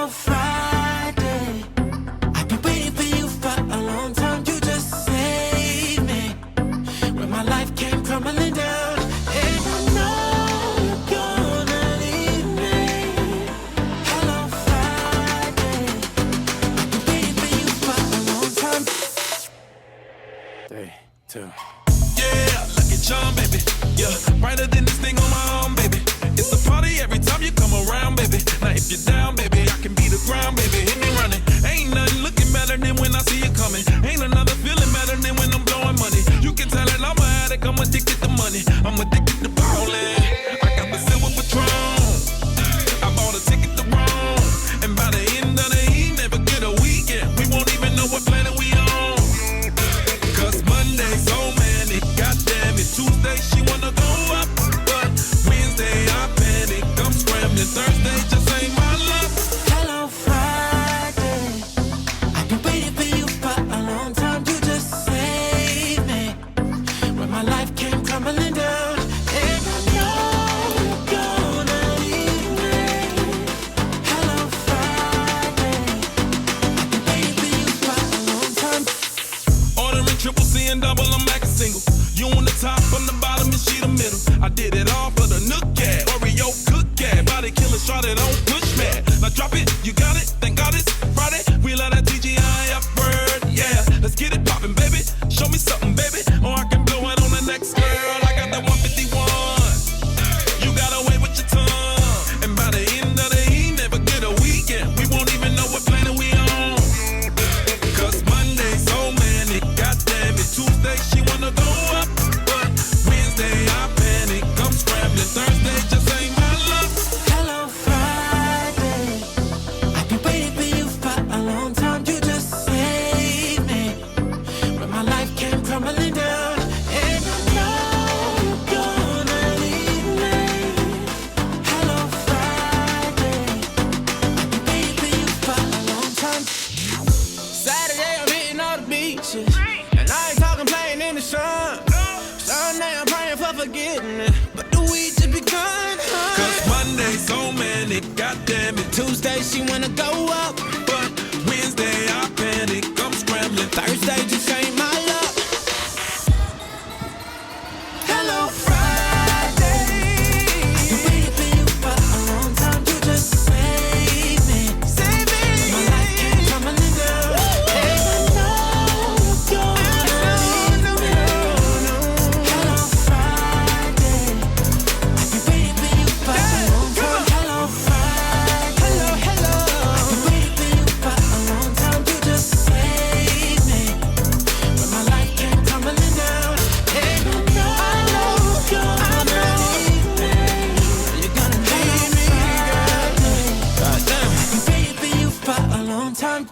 Hello Friday, I've been waiting for you for a long time. You just saved me when my life came crumbling down. And I know you're gonna leave me. Hello Friday, I've been waiting for you for a long time. 3, 2. Yeah, look at John, baby. Yeah, brighter than this thing on my arm, baby. It's a party every time you come around, baby. Now if you're down, baby, I can be the ground, baby. Hit me running. Ain't nothing looking better than when I see you coming. Ain't another feeling better than when I'm blowing money. You can tell that I'm an addict, I'm addicted to money. I'm addicted to ballin'. I got the silver Patron. I bought a ticket to Rome. And by the end of the evening, never get a weekend. We won't even know what planet we on. Cause Monday's so manic, goddamn it. Tuesday she wanna go up, but Wednesday I panic. I'm scrambling. Thursday just ain't my luck. Hello Friday, I've been waiting for you for a long time. You just saved me when my life came crumbling down. And I know you're gonna leave me. Hello Friday, I've been waiting for you for a long time. Ordering triple C and double, I'm back a single. You on the top, from the bottom, and she the middle. I did it all for the Nook cat, Oreo cook cat. Body killer, started on push mat. Now drop it, you got it, thank God it's Friday. We love that TGIF word, yeah. Let's get it poppin', baby. Show me something, baby, or I can blow it on the next girl. I got that 151. You got away with your tongue. And by the end of the evening, never get a weekend. We won't even know what planet we on. Cause Monday's so manic, goddamn it. Tuesday she wanna go up, but Wednesday I panic. I'm scrambling. Thursday just ain't my luck. Hello Friday, I've been waiting for you for a long time. You just saved me when my life came crumbling down. And I know you're gonna leave me. Hello Friday, I've been waiting for you for a long time. Saturday I'm hitting all the beaches, and I ain't talking playing in the sun. Sunday I'm praying for forgiveness, but the week just begun. Cause Monday's so manic, goddamn it. Tuesday she wanna go up, But Wednesday I panic. I'm scrambling. Thursday just ain't my luck. Hello Friday, I've been waiting for you for a long time. You just saved me. My life came crumbling down. And I know you're gonna leave me. Hello Friday, I've been waiting for you for a long time. Hello Friday, I've been waiting for you for a long time. You just saved me when my life came crumbling down. And I know you're gonna leave me. You're gonna leave me, girl. I've been waiting for you for a long time.